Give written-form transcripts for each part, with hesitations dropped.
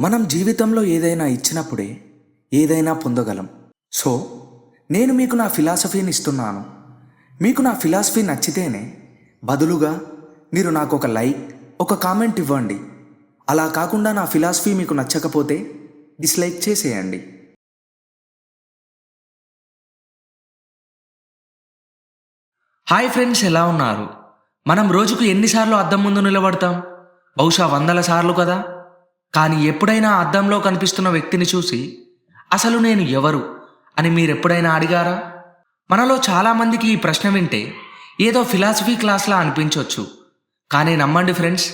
మనం జీవితంలో ఏదైనా ఇచ్చినప్పుడే ఏదైనా పొందగలం. సో నేను మీకు నా ఫిలాసఫీని ఇస్తున్నాను. మీకు నా ఫిలాసఫీ నచ్చితేనే బదులుగా మీరు నాకు ఒక లైక్, ఒక కామెంట్ ఇవ్వండి. అలా కాకుండా నా ఫిలాసఫీ మీకు నచ్చకపోతే డిస్లైక్ చేసేయండి. హాయ్ ఫ్రెండ్స్, ఎలా ఉన్నారు? మనం రోజుకు ఎన్నిసార్లు అద్దం ముందు నిలబడతాం? బహుశా వందల సార్లు కదా. కానీ ఎప్పుడైనా అద్దంలో కనిపిస్తున్న వ్యక్తిని చూసి అసలు నేను ఎవరు అని మీరెప్పుడైనా అడిగారా? మనలో చాలామందికి ఈ ప్రశ్న వింటే ఏదో ఫిలాసఫీ క్లాస్లా అనిపించవచ్చు. కానీ నమ్మండి ఫ్రెండ్స్,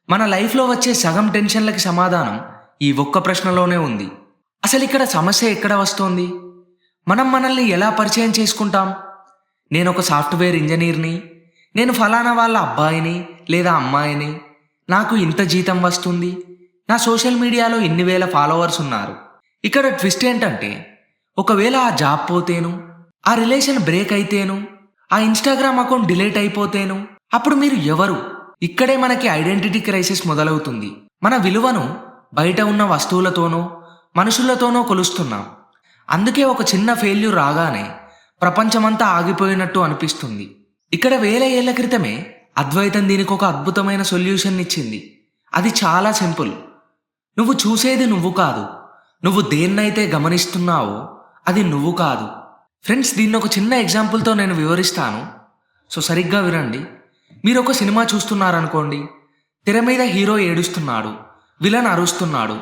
మన లైఫ్లో వచ్చే సగం టెన్షన్లకి సమాధానం ఈ ఒక్క ప్రశ్నలోనే ఉంది. అసలు ఇక్కడ సమస్య ఎక్కడ వస్తోంది? మనం మనల్ని ఎలా పరిచయం చేసుకుంటాం? నేను ఒక సాఫ్ట్వేర్ ఇంజనీర్ని, నేను ఫలానా వాళ్ళ అబ్బాయిని లేదా అమ్మాయిని, నాకు ఇంత జీతం వస్తుంది, నా సోషల్ మీడియాలో ఇన్ని వేల ఫాలోవర్స్ ఉన్నారు. ఇక్కడ ట్విస్ట్ ఏంటంటే, ఒకవేళ ఆ జాబ్ పోతేను, ఆ రిలేషన్ బ్రేక్ అయితేను, ఆ ఇన్స్టాగ్రామ్ అకౌంట్ డిలీట్ అయిపోతేను, అప్పుడు మీరు ఎవరు? ఇక్కడే మనకి ఐడెంటిటీ క్రైసిస్ మొదలవుతుంది. మన విలువను బయట ఉన్న వస్తువులతోనో మనుషులతోనో కొలుస్తున్నాం. అందుకే ఒక చిన్న ఫెయిల్యూర్ రాగానే ప్రపంచమంతా ఆగిపోయినట్టు అనిపిస్తుంది. ఇక్కడ వేల ఏళ్ల క్రితమే అద్వైతం దీనికి ఒక అద్భుతమైన సొల్యూషన్ ఇచ్చింది. అది చాలా సింపుల్. నువ్వు చూసేది నువ్వు కాదు, నువ్వు దేన్నైతే గమనిస్తున్నావో అది నువ్వు కాదు. ఫ్రెండ్స్, దీన్ని ఒక చిన్న ఎగ్జాంపుల్తో నేను వివరిస్తాను. సో సరిగ్గా వినండి. మీరు ఒక సినిమా చూస్తున్నారనుకోండి. తెర మీద హీరో ఏడుస్తున్నాడు, విలన్ అరుస్తున్నాడు,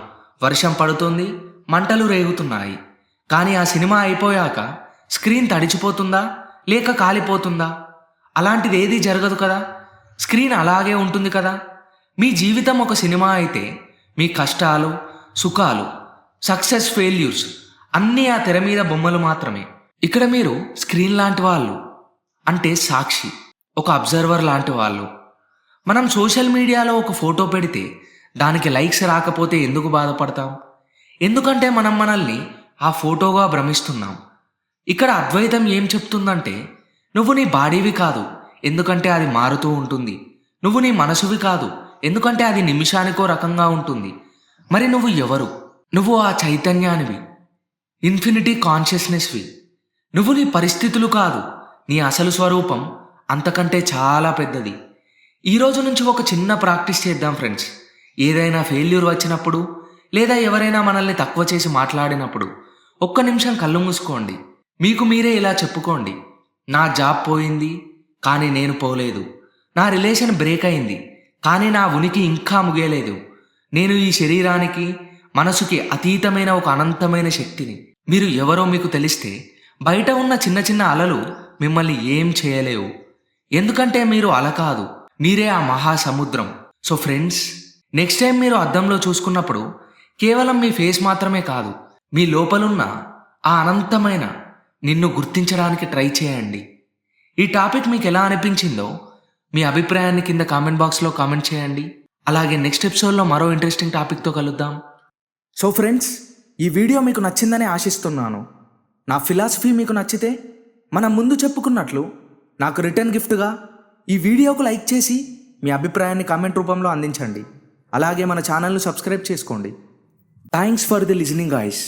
వర్షం పడుతుంది, మంటలు రేగుతున్నాయి. కానీ ఆ సినిమా అయిపోయాక స్క్రీన్ తడిచిపోతుందా లేక కాలిపోతుందా? అలాంటిది ఏదీ జరగదు కదా. స్క్రీన్ అలాగే ఉంటుంది కదా. మీ జీవితం ఒక సినిమా అయితే మీ కష్టాలు, సుఖాలు, సక్సెస్, ఫెయిల్యూర్స్ అన్నీ ఆ తెర మీద బొమ్మలు మాత్రమే. ఇక్కడ మీరు స్క్రీన్ లాంటి వాళ్ళు, అంటే సాక్షి, ఒక అబ్జర్వర్ లాంటి వాళ్ళు. మనం సోషల్ మీడియాలో ఒక ఫోటో పెడితే దానికి లైక్స్ రాకపోతే ఎందుకు బాధపడతాం? ఎందుకంటే మనం మనల్ని ఆ ఫోటోగా భ్రమిస్తున్నాం. ఇక్కడ అద్వైతం ఏం చెప్తుందంటే, నువ్వు నీ బాడీవి కాదు, ఎందుకంటే అది మారుతూ ఉంటుంది. నువ్వు నీ మనసువి కాదు, ఎందుకంటే అది నిమిషానికో రకంగా ఉంటుంది. మరి నువ్వు ఎవరు? నువ్వు ఆ చైతన్యానివి, ఇన్ఫినిటీ కాన్షియస్నెస్వి. నువ్వు నీ పరిస్థితులు కాదు, నీ అసలు స్వరూపం అంతకంటే చాలా పెద్దది. ఈరోజు నుంచి ఒక చిన్న ప్రాక్టీస్ చేద్దాం ఫ్రెండ్స్. ఏదైనా ఫెయిల్యూర్ వచ్చినప్పుడు లేదా ఎవరైనా మనల్ని తక్కువ చేసి మాట్లాడినప్పుడు ఒక్క నిమిషం కళ్ళు మూసుకోండి. మీకు మీరే ఇలా చెప్పుకోండి: నా జాబ్ పోయింది కానీ నేను పోలేదు, నా రిలేషన్ బ్రేక్ అయింది కానీ నా ఉనికి ఇంకా ముగియలేదు, నేను ఈ శరీరానికి, మనసుకి అతీతమైన ఒక అనంతమైన శక్తిని. మీరు ఎవరో మీకు తెలిస్తే బయట ఉన్న చిన్న చిన్న అలలు మిమ్మల్ని ఏం చేయలేవు. ఎందుకంటే మీరు అల కాదు, మీరే ఆ మహాసముద్రం. సో ఫ్రెండ్స్, నెక్స్ట్ టైం మీరు అద్దంలో చూసుకున్నప్పుడు కేవలం మీ ఫేస్ మాత్రమే కాదు, మీ లోపలున్న ఆ అనంతమైన నిన్ను గుర్తించడానికి ట్రై చేయండి. ఈ టాపిక్ మీకు ఎలా అనిపించిందో మీ అభిప్రాయాన్ని కింద కామెంట్ బాక్స్లో కామెంట్ చేయండి. అలాగే నెక్స్ట్ ఎపిసోడ్లో మరో ఇంట్రెస్టింగ్ టాపిక్తో కలుద్దాం. సో ఫ్రెండ్స్, ఈ వీడియో మీకు నచ్చిందని ఆశిస్తున్నాను. నా ఫిలాసఫీ మీకు నచ్చితే మనం ముందు చెప్పుకున్నట్లు నాకు రిటర్న్ గిఫ్ట్గా ఈ వీడియోకు లైక్ చేసి మీ అభిప్రాయాన్ని కామెంట్ రూపంలో అందించండి. అలాగే మన ఛానల్ను సబ్స్క్రైబ్ చేసుకోండి. Thanks for the listening guys.